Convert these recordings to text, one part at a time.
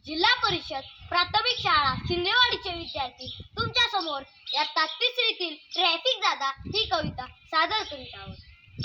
जिल्हा परिषद प्राथमिक शाळा शिंदेवाडीचे विद्यार्थी तुमच्या समोर इयत्ता तिसरीतील ट्रॅफिक दादा ही कविता सादर करीत आहोत.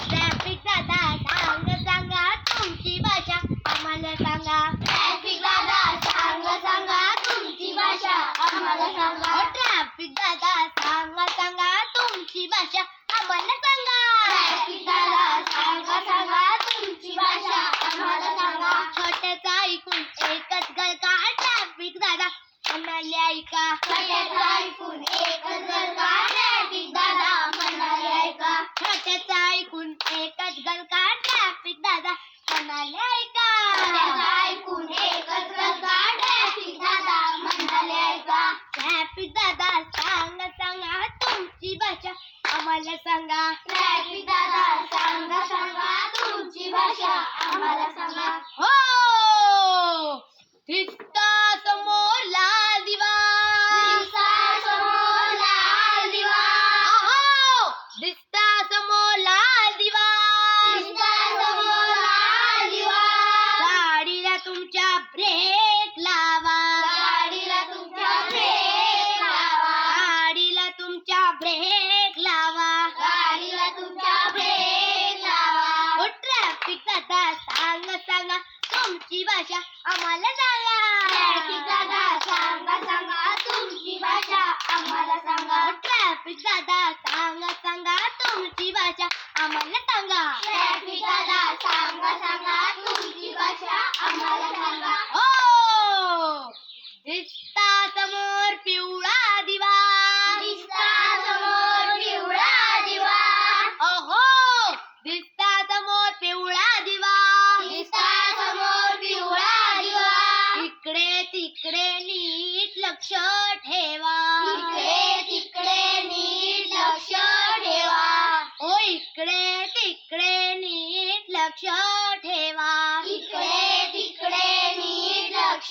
ट्रॅफिक दादा सांग सांगा तुमची भाषा आम्हाला सांगा. ट्रॅफिक दादा सांग सांगा तुमची भाषा आम्हाला सांगा. ट्रॅफिक दादा सांग सांगा तुमची भाषा आम्हाला सांगा. ट्रॅफिक दादा सांग सांगा तुमची भाषा आम्हाला सांगा. छोट्याचा ऐकून एकच गळका ट्रॅफिक दादा म्हणाले ऐका. छोट्याचा ऐकून एकच गळका ट्रॅफिक दादा म्हणाले ऐका. छोट्याचा ऐकून एकच गळका ट्रॅफिक दादा म्हणाले ऐका. छोट्याचा ऐकून एकच गळका ट्रॅफिक दादा म्हणाले ऐका. ट्रॅफिक दादा सांग सांगा तुमची भाषा आम्हाला सांगा. ट्रॅफिक दादा सांग सांगा तुमची भाषा आम्हाला सांगा. हो दिसता समोर लाल दिवा. दिसता समोर लाल दिवा. अहो दिसता समोर लाल दिवा. दिसता समोर लाल दिवा. गाडीला तुमच्या ब्रेक लावा. गाडीला तुमच्या ब्रेक लावा. गाडीला तुमच्या ब्रेक लावा. गाडीला तुमच्या ब्रेक लावा. ओ ट्रॅफिक दादा सांग सांगा तुमची भाषा आम्हाला सांगा. ट्रॅफिक दादा सांगा सांगा तुमची भाषा आम्हाला सांगा. ट्रॅफिक दादा सांगा सांगा तुमची भाषा आम्हाला सांगा. ट्रॅफिक दादा सांगा सांगा तुमची भाषा आम्हाला सांगा. हो दिसता समोर पिवळा दिवा. दिसता समोर पिवळा दिवा. अहो दिसता समोर पिवळा दिवा. दिसता समोर पिवळा दिवा. इकडे तिकडे नीट लक्ष ठेवा. इकडे तिकडे नीट लक्ष ठेवा. ओ इकडे तिकडे नीट लक्ष ठेवा. इकडे तिकडे नीट लक्ष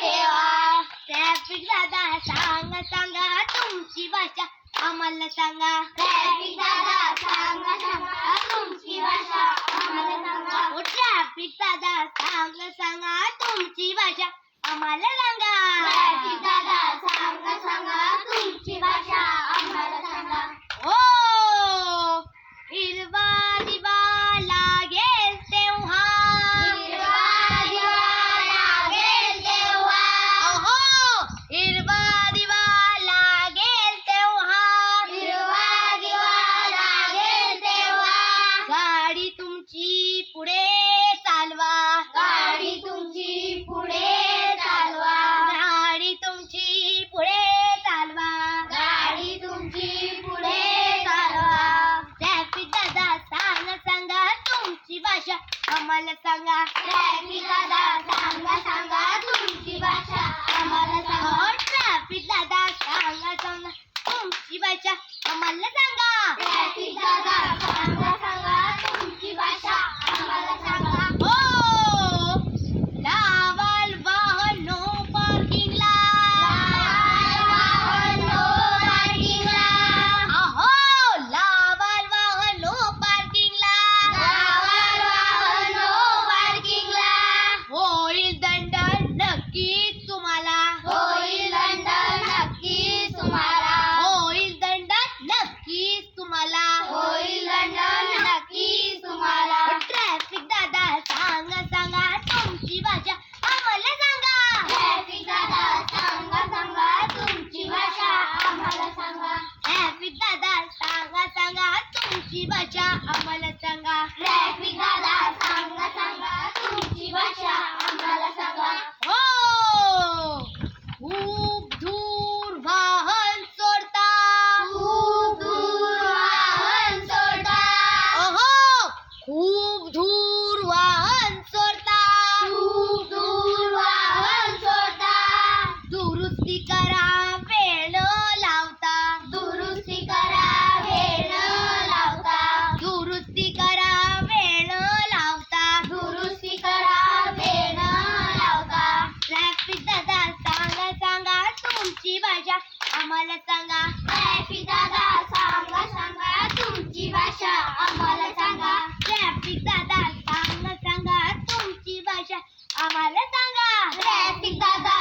ठेवा. ट्रॅफिक दादा सांग सांगा तुमची भाषा आम्हाला सांगा. ट्रॅफिक दादा सांग सांगा तुमची भाषा आम्हाला सांगा. ओ ट्रॅफिक दादा सांग सांगा तुमची भाषा आम्हाला सांगा. ट्रॅफिक दादा सांग सांगा तुमची भाषा आम्हाला सांगा. हो हिरवा दिवा लागेल तेव्हा. हिरवा दिवा लागेल तेव्हा. अहो हिरवा दिवा लागेल तेव्हा. हिरवा दिवा लागेल तेव्हा. गाडी तुमची पुढे चालवा. गाडी तुमची पुढे चालवा. गाडी तुमची पुढे चालवा. गाडी तुमची पुढे चालवा. ट्रॅफिक दादा सांग सांगा तुमची भाषा आम्हाला सांगा. ट्रॅफिक दादा सांग सांगा तुमची भाषा आम्हाला सांगा. ट्रॅफिक दादा सांग सांगा तुमची भाषा आम्हाला सांगा. ट्रॅफिक दादा सांग सांगा तुमची भाषा आम्हाला सांगा. हो लावाल वाहनो पार्किंगला. लावाल वाहनो पार्किंगला. अहो लावाल वाहनो पार्किंगला. लावाल वाहनो पार्किंगला. होईल दंड नक्कीच तुम्हाला. होईल दंड नक्कीच तुम्हाला. होईल दंड नक्कीच तुम्हाला. होईल दंड नक्कीच तुम्हाला. ट्रॅफिक दादा सांग सांगा तुमची भाषा आम्हाला सांगा. ट्रॅफिक दादा सांग सांगा तुमची भाषा आम्हाला सांगा. ट्रॅफिक दादा सांग सांगा तुमची भाषा आम्हाला सांगा. ट्रॅफिक दादा सांग सांगा तुमची भाषा आम्हाला सांगा. हो खूप दूर वाहन सोडता. खूप दूर वाहन सोडता. अहो खूप दूर वाहन सोडता. खूप दूर वाहन सोडता. दुरुस्ती करा वेळ लावता. दुरुस्ती करा वेळ लावता. दुरुस्ती करा वेळ लावता. दुरुस्ती करा वेळ लावता. ट्रॅफिक दादा सांग सांगा तुमची भाषा आम्हाला सांगा. ट्रॅफिक दादा सांग सांगा तुमची भाषा आम्हाला सांगा. ट्रॅफिक दादा सांग सांगा तुमची भाषा आम्हाला सांगा. ट्रॅफिक दादा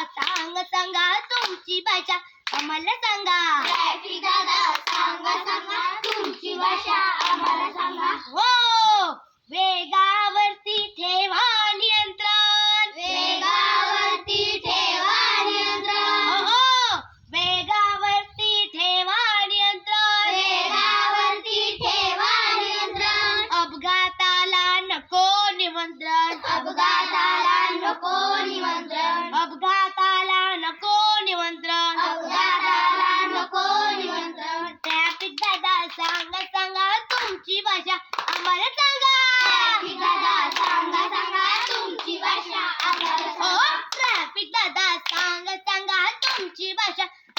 सांग सांगा तुमची भाषा आम्हाला सांगा. ट्रॅफिक दादा सांगा सांगा तुमची भाषा आम्हाला सांगा. हो, वेगावरती ठेवा नियंत्रण. वेगावरती ठेवा नियंत्रण. हो, वेगावरती ठेवा नियंत्रण. वेगावरती ठेवा नियंत्रण. अपघाताला नको निमंत्रण. अपघाताला नको निमंत्रण. अपघाताला नको निमंत्रण. अपघाताला नको निमंत्रण. ट्रॅफिक दादा सांगा सांगा तुमची भाषा आम्हाला सांगा. ट्रॅफिक दादा सांगा सांगा तुमची भाषा आम्हाला सांगा. ट्रॅफिक दादा सांगा सांगा तुमची भाषा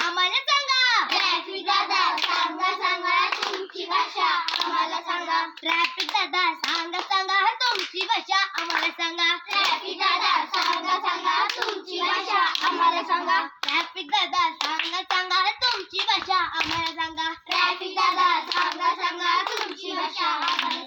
आम्हाला सांगा. ट्रॅफिक दादा सांगा सांगा तुमची भाषा आम्हाला सांगा. ट्रॅफिक दादा सांगा सांगा तुमची भाषा आम्हाला सांगा. ट्रॅफिक दादा सांगा सांगा तुमची भाषा आम्हाला सांगा. ट्रॅफिक दादा सांगा सांगा तुमची भाषा आम्हाला सांगा. ट्रॅफिक दादा सांगा सांगा तुमची भाषा आम्हाला